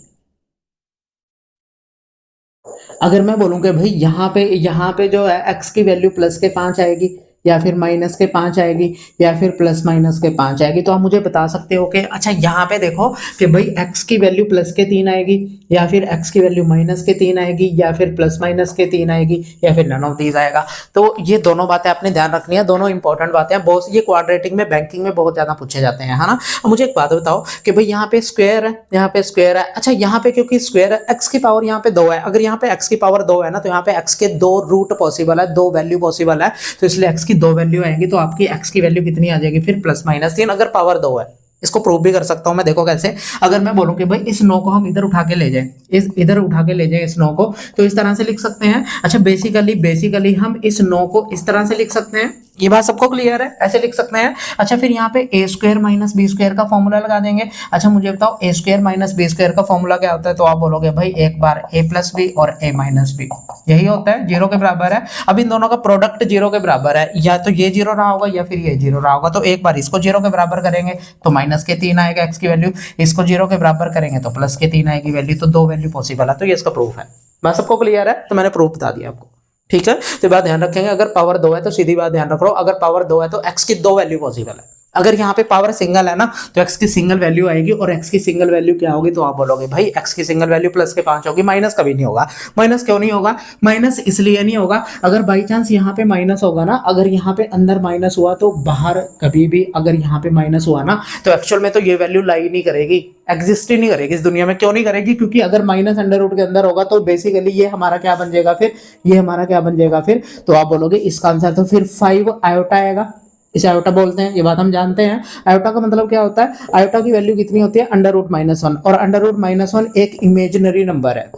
अगर मैं बोलूं कि भाई यहाँ पे जो है एक्स की वैल्यू प्लस के 5 आएगी, या फिर माइनस के 5 आएगी, या फिर प्लस माइनस के 5 आएगी, तो आप मुझे बता सकते हो कि अच्छा यहाँ पे देखो कि भाई एक्स की वैल्यू प्लस के 3 आएगी, या फिर एक्स की वैल्यू माइनस के 3 आएगी, या फिर प्लस माइनस के 3 आएगी, या फिर नन ऑफ दीज आएगा। तो ये दोनों बातें आपने ध्यान रखनी है, दोनों इंपॉर्टेंट बातें हैं, बहुत ये क्वाड्रेटिक में, बैंकिंग में बहुत ज्यादा पूछे जाते हैं, है ना? अब मुझे एक बात बताओ कि भाई यहाँ पे स्क्वायर है, यहाँ पे स्क्वायर है, अच्छा यहाँ पे क्योंकि स्क्वायर है, एक्स की पावर यहाँ पे 2 है, अगर यहाँ पे एक्स की पावर 2 है ना, तो यहाँ पे एक्स के 2 रूट पॉसिबल है, 2 वैल्यू पॉसिबल है, तो इसलिए एक्स की 2 वैल्यू आएंगी, तो आपकी एक्स की वैल्यू कितनी आ जाएगी फिर, प्लस माइनस 3, अगर पावर 2 है। इसको प्रूव भी कर सकता हूं मैं, देखो कैसे, अगर मैं बोलूं कि भाई इस 9 को हम इधर उठा के ले जाएं, इस इधर उठा के ले जाएं इस 9 को, तो इस तरह से लिख सकते हैं। अच्छा बेसिकली हम इस 9 को इस तरह से लिख सकते हैं, ये बात सबको क्लियर है, ऐसे लिख सकते हैं। अच्छा फिर यहाँ पे ए स्क्वायर माइनस बी स्क्वायर का फॉर्मूला लगा देंगे। अच्छा मुझे बताओ ए स्क्वायर माइनस बी स्क्वायर का फॉर्मूला क्या होता है, तो आप बोलोगे भाई एक बार ए प्लस बी और ए माइनस बी, यही होता है, 0 के बराबर है। अब इन दोनों का प्रोडक्ट 0 के बराबर है, या तो ये 0 रहा होगा या फिर ये 0 रहा होगा, तो एक बार इसको 0 के बराबर करेंगे तो माइनस के 3 आएगा एक्स की वैल्यू, इसको 0 के बराबर करेंगे तो प्लस के 3 आएगी वैल्यू, तो 2 वैल्यू पॉसिबल है, तो ये इसका प्रूफ है। बात सबको क्लियर है, तो मैंने प्रूफ बता दिया आपको, ठीक है? तो बात ध्यान रखेंगे, अगर पावर 2 है तो सीधी बात ध्यान रख लो, अगर पावर 2 है तो एक्स की 2 वैल्यू पॉसिबल है, अगर यहाँ पे पावर सिंगल है ना तो एक्स की सिंगल वैल्यू आएगी, और एक्स की सिंगल वैल्यू क्या होगी, तो आप बोलोगे भाई एक्स की सिंगल वैल्यू प्लस के 5 होगी, माइनस कभी नहीं होगा। माइनस क्यों नहीं होगा? माइनस इसलिए नहीं होगा, अगर बाई चांस यहाँ पे माइनस होगा ना, अगर यहाँ पे अंदर माइनस हुआ तो बाहर कभी भी अगर यहाँ पे माइनस हुआ ना, तो एक्चुअल में तो ये वैल्यू लाई नहीं करेगी, एग्जिस्ट ही नहीं करेगी इस दुनिया में। क्यों नहीं करेगी? क्योंकि अगर माइनस अंडर रूट के अंदर होगा तो बेसिकली ये हमारा क्या बन जाएगा फिर, ये हमारा क्या बन जाएगा फिर, तो आप बोलोगे इसका आंसर तो फिर 5 आयोटा आएगा। इसे आयोटा बोलते हैं, ये बात हम जानते हैं। आयोटा का मतलब क्या होता है, आयोटा की वैल्यू कितनी होती है, अंडर रूट -1, और अंडर रूट -1 एक इमेजिनरी नंबर है।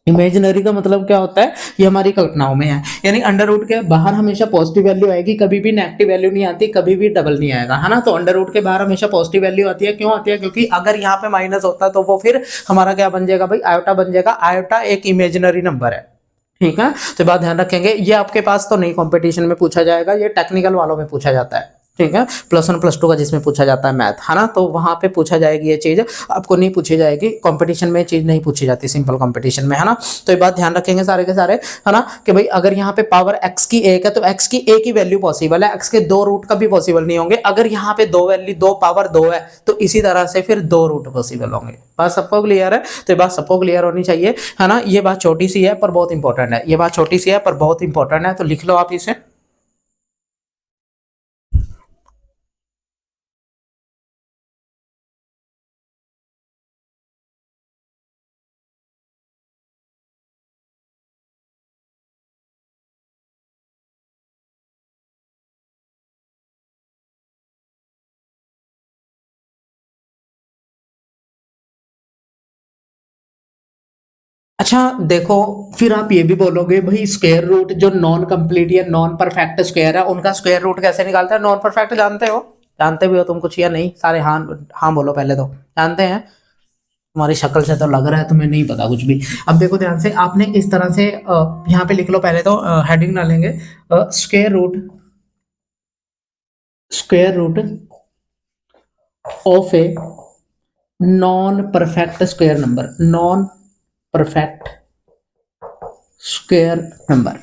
इमेजिनरी का मतलब क्या होता है, ये हमारी कल्पनाओं में है, यानी अंडर रूट के बाहर हमेशा पॉजिटिव वैल्यू आएगी, कभी भी नेगेटिव वैल्यू नहीं आती, कभी भी डबल नहीं आएगा, है ना? तो अंडर रूट के बाहर हमेशा पॉजिटिव वैल्यू आती है, क्यों आती है? क्योंकि अगर यहाँ पे माइनस होता है तो वो फिर हमारा क्या बन जाएगा भाई, आयोटा बन जाएगा। आयोटा एक इमेजिनरी नंबर है, ठीक है? तो बात ध्यान रखेंगे, ये आपके पास तो नहीं कंपटीशन में पूछा जाएगा, ये टेक्निकल वालों में पूछा जाता है, ठीक है? +1 +2 का जिसमें पूछा जाता है मैथ, है ना, तो वहां पे पूछा जाएगी ये चीज, आपको नहीं पूछी जाएगी कंपटीशन में, चीज नहीं पूछी जाती सिंपल कंपटीशन में, है ना? तो ये बात ध्यान रखेंगे सारे के सारे, है ना, कि भाई अगर यहाँ पे पावर x की 1 है तो x की 1 ही वैल्यू पॉसिबल है, x के 2 रूट कभी पॉसिबल नहीं होंगे। अगर यहाँ पे 2 वैल्यू 2 पावर 2 है तो इसी तरह से फिर 2 रूट पॉसिबल होंगे। बात सबको क्लियर है? तो ये बात सबको क्लियर होनी चाहिए, है ना? ये बात छोटी सी है पर बहुत इंपॉर्टेंट है, ये बात छोटी सी है पर बहुत इंपॉर्टेंट है, तो लिख लो आप इसे। अच्छा देखो, फिर आप ये भी बोलोगे भाई स्क्वायर रूट जो नॉन कंप्लीट या नॉन परफेक्ट स्क्वायर है उनका स्क्वायर रूट कैसे निकालते हैं? नॉन परफेक्ट जानते हो? जानते भी हो तुम कुछ या नहीं? सारे हाँ हाँ बोलो पहले तो। जानते हैं? तुम्हारी शक्ल से तो लग रहा है तुम्हें नहीं पता कुछ भी। अब देखो ध्यान से, आपने इस तरह से यहाँ पे लिख लो, पहले तो हेडिंग डालेंगे square root, square root of a non perfect square number, non perfect square number.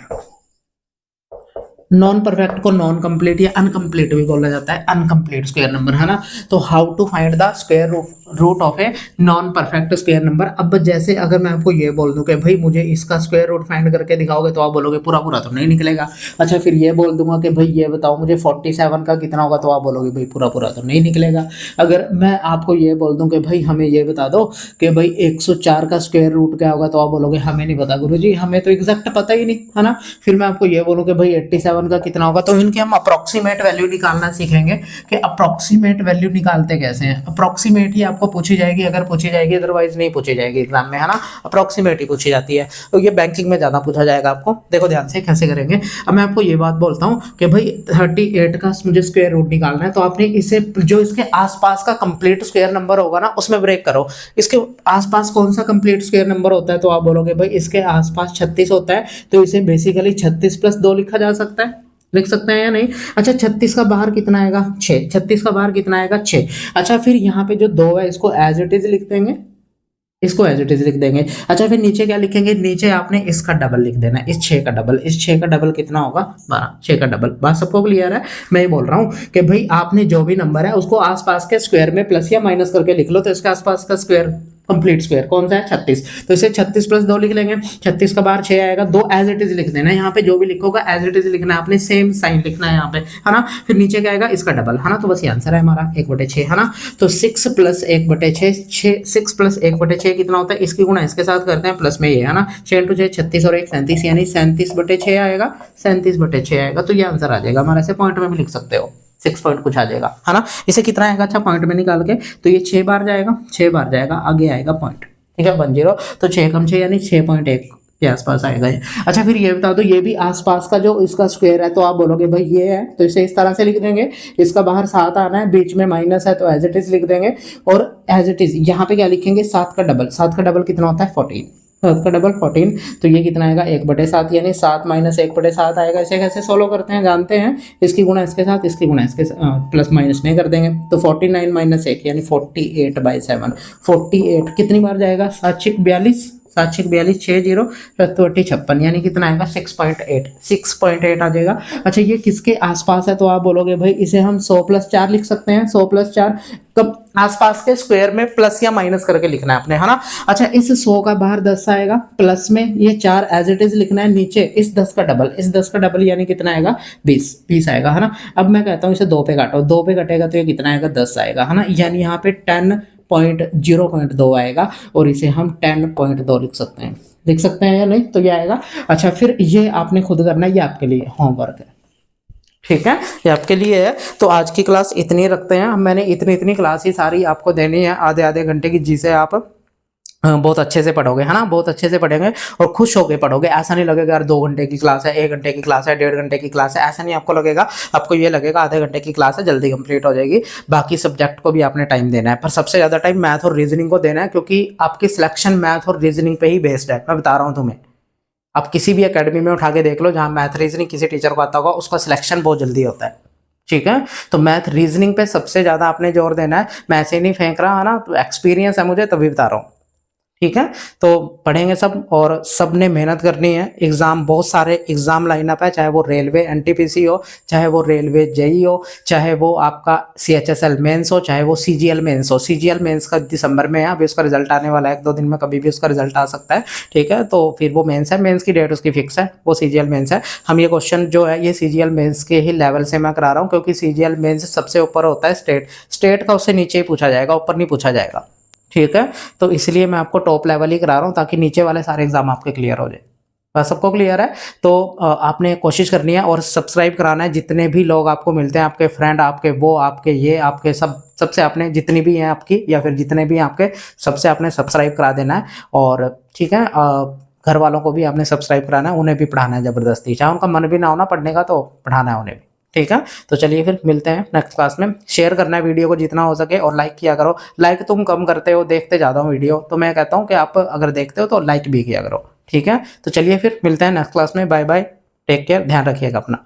Non perfect को नॉन कंप्लीट या अनकंप्लीट भी बोला जाता है, अनकंप्लीट स्क्वायर नंबर, है ना। तो how to find the square root of a non perfect square number. अब जैसे अगर मैं आपको ये बोल दूं कि भाई मुझे इसका स्क्वायर रूट फाइंड करके दिखाओगे, तो आप बोलोगे पूरा पूरा तो नहीं निकलेगा। अच्छा फिर ये बोल दूंगा कि भाई ये बताओ मुझे 47 का कितना होगा, तो आप बोलोगे भाई पूरा पूरा तो नहीं निकलेगा। अगर मैं आपको ये बोल दूं कि भाई हमें ये बता दो कि भाई 104 का स्क्वायर रूट क्या होगा, तो आप बोलोगे हमें नहीं पता गुरुजी, हमें तो एग्जैक्ट पता ही नहीं, है ना। फिर मैं आपको ये बोलूं कि भाई 87 का कितना होगा, तो इनके हम अप्रोक्सीमेट वैल्यू निकालना सीखेंगे कि अप्रोक्सीमेट वैल्यू निकालते कैसे हैं। अप्रोक्सीमेट ही आपको पूछी जाएगी, अगर पूछी जाएगी, अदरवाइज नहीं पूछी जाएगी एग्जाम में, है ना। अप्रोक्सीमेट ही पूछी जाती है, तो ये बैंकिंग में ज्यादा पूछा जाएगा आपको। देखो ध्यान से कैसे करेंगे। अब मैं आपको ये बात बोलता हूँ कि भाई 38 का मुझे स्क्वायर रूट निकालना है, तो आपने इसे जो इसके आसपास का कंप्लीट स्क्वायर नंबर होगा ना उसमें ब्रेक करो। इसके आसपास कौन सा कंप्लीट स्क्वायर नंबर होता है, तो आप बोलोगे भाई इसके आसपास 36 होता है, तो इसे बेसिकली 36 प्लस 2 लिखा जा सकता है। लिख सकते हैं या नहीं? अच्छा 36 का बाहर कितना आएगा? 6। 36 का बाहर कितना आएगा? 6। अच्छा फिर यहाँ पे जो 2 है इसको एज इट इज लिख देंगे, इसको एज इट इज लिख देंगे। अच्छा फिर नीचे क्या लिखेंगे? नीचे आपने इसका डबल लिख देना है, इस 6 का डबल। इस 6 का डबल कितना होगा? 12। 6 का डबल। बात सबको क्लियर है? मैं ये बोल रहा हूँ कि भाई आपने जो भी नंबर है उसको आसपास के स्क्वायर में प्लस या माइनस करके लिख लो, तो इसके आसपास का स्क्वायर कंप्लीट स्क्वायर कौन सा है? 36। तो इसे 36 प्लस 2 लिख लेंगे। 36 का बाहर 6 आएगा, 2 एज इट इज लिख देना है। यहाँ पे जो भी लिखोगा एज इट इज लिखना है, आपने सेम साइन लिखना है यहाँ पे, है ना। फिर नीचे क्या आएगा? इसका डबल, है ना। तो बस ये आंसर है हमारा 1/6, है ना। तो 6 प्लस 1/6, 6 प्लस 1/6 कितना होता है? इसकी गुणा इसके साथ करते हैं, प्लस में ये, है ना। 6 इंटू 6 36 और 1 37, यानी 37/6 आएगा, 37/6 आएगा। तो ये आंसर आ जाएगा हमारा। ऐसे पॉइंट में भी लिख सकते हो, 6 पॉइंट कुछ आ जाएगा, है ना। इसे कितना आएगा? अच्छा पॉइंट में निकाल के, तो ये 6 बार जाएगा, 6 बार जाएगा, आगे आएगा पॉइंट, ठीक है 10। तो 6 कम 6 यानी 6.1 के आसपास आएगा ये। अच्छा फिर ये बता दो, ये भी आसपास का जो इसका स्क्वायर है, तो आप बोलोगे भाई ये है, तो इसे इस तरह से लिख देंगे। इसका बाहर 7 आना है, बीच में माइनस है, तो एज इट इज लिख देंगे। और एज इट इज यहाँ पे क्या लिखेंगे? 7 का डबल। 7 का डबल कितना होता है? 14। 7 का डबल 14, तो ये कितना आएगा? 1/7, यानी 7 माइनस 1/7 आएगा। इसे कैसे सोल्व करते हैं जानते हैं? इसकी गुणा इसके साथ, इसकी गुणा इसके प्लस माइनस में कर देंगे, तो 49 माइनस 1 यानी 48/7। 48 कितनी बार जाएगा? 7×42, 7×42 60 20 56, यानी कितना आएगा? 6.8, 6.8 आ जाएगा। अच्छा ये किसके आसपास है, तो आप बोलोगे भाई इसे हम 100 प्लस 4 लिख सकते हैं। 100 प्लस 4 कब? आसपास के स्क्वायर में प्लस या माइनस करके लिखना है अपने, है ना। अच्छा इस 100 का बाहर 10 आएगा, प्लस में ये 4 एज इट इज लिखना है, नीचे इस 10 का डबल, इस 10 का डबल यानी कितना आएगा? 20। 20 आएगा, है ना। अब मैं कहता हूँ इसे 2 पे काटो, 2 पे कटेगा तो ये कितना आएगा? 10 आएगा, है ना। यानी यहाँ पे 10.0.2 आएगा, और इसे हम 10.2 लिख सकते हैं। लिख सकते हैं या नहीं? तो ये आएगा। अच्छा फिर ये आपने खुद करना है, ये आपके लिए होमवर्क है, ठीक है, ये आपके लिए है। तो आज की क्लास इतनी रखते हैं। मैंने इतनी क्लास ही सारी आपको देनी है, आधे आधे घंटे की, जिसे आप बहुत अच्छे से पढ़ोगे, है ना। बहुत अच्छे से पढ़ेंगे और खुश होकर पढ़ोगे। ऐसा नहीं लगेगा यार 2 घंटे की क्लास है, 1 घंटे की क्लास है, 1.5 घंटे की क्लास है, ऐसा नहीं आपको लगेगा। आपको ये लगेगा आधे घंटे की क्लास है, जल्दी कंप्लीट हो जाएगी। बाकी सब्जेक्ट को भी आपने टाइम देना है, पर सबसे ज़्यादा टाइम मैथ और रीजनिंग को देना है, क्योंकि आपकी सिलेक्शन मैथ और रीजनिंग पे ही बेस्ड है। मैं बता रहा हूँ तुम्हें, आप किसी भी एकेडमी में उठा के देख लो, जहाँ मैथ रीजनिंग किसी टीचर को आता होगा, उसका सिलेक्शन बहुत जल्दी होता है, ठीक है। तो मैथ रीजनिंग पे सबसे ज़्यादा आपने जोर देना है। मैं ऐसे ही नहीं फेंक रहा, है ना, तो एक्सपीरियंस है मुझे, तभी बता रहा हूँ, ठीक है। तो पढ़ेंगे सब, और सब ने मेहनत करनी है। एग्जाम, बहुत सारे एग्जाम लाइनअप है, चाहे वो रेलवे एनटीपीसी हो, चाहे वो रेलवे जेई हो, चाहे वो आपका सीएचएसएल मेंस हो, चाहे वो सीजीएल मेंस हो। सीजीएल मेंस का दिसंबर में है, अभी उसका रिजल्ट आने वाला है 1-2 दिन में, कभी भी उसका रिजल्ट आ सकता है, ठीक है। तो फिर वो मेंस है, मेंस की डेट उसकी फिक्स है, वो सीजीएल मेंस है। हम ये क्वेश्चन जो है ये सीजीएल मेंस के ही लेवल से मैं करा रहा हूँ, क्योंकि सीजीएल मेंस सबसे ऊपर होता है स्टेट का, उससे नीचे ही पूछा जाएगा, ऊपर नहीं पूछा जाएगा, ठीक है। तो इसलिए मैं आपको टॉप लेवल ही करा रहा हूँ, ताकि नीचे वाले सारे एग्जाम आपके क्लियर हो जाए। बात सबको क्लियर है? तो आपने कोशिश करनी है और सब्सक्राइब कराना है। जितने भी लोग आपको मिलते हैं, आपके फ्रेंड, आपके वो, आपके ये, आपके सबसे आपने जितनी भी हैं आपकी या फिर जितने भी हैं आपके, सबसे आपने सब्सक्राइब करा देना है। और ठीक है, घर वालों को भी आपने सब्सक्राइब कराना है, उन्हें भी पढ़ाना है ज़बरदस्ती, चाहे उनका मन भी ना हो ना पढ़ने का, तो पढ़ाना है उन्हें भी। ठीक है, तो चलिए फिर मिलते हैं नेक्स्ट क्लास में। शेयर करना है वीडियो को जितना हो सके और लाइक किया करो। लाइक तुम कम करते हो, देखते ज़्यादा हो वीडियो, तो मैं कहता हूँ कि आप अगर देखते हो तो लाइक भी किया करो। ठीक है, तो चलिए फिर मिलते हैं नेक्स्ट क्लास में। बाय बाय, टेक केयर, ध्यान रखिएगा अपना।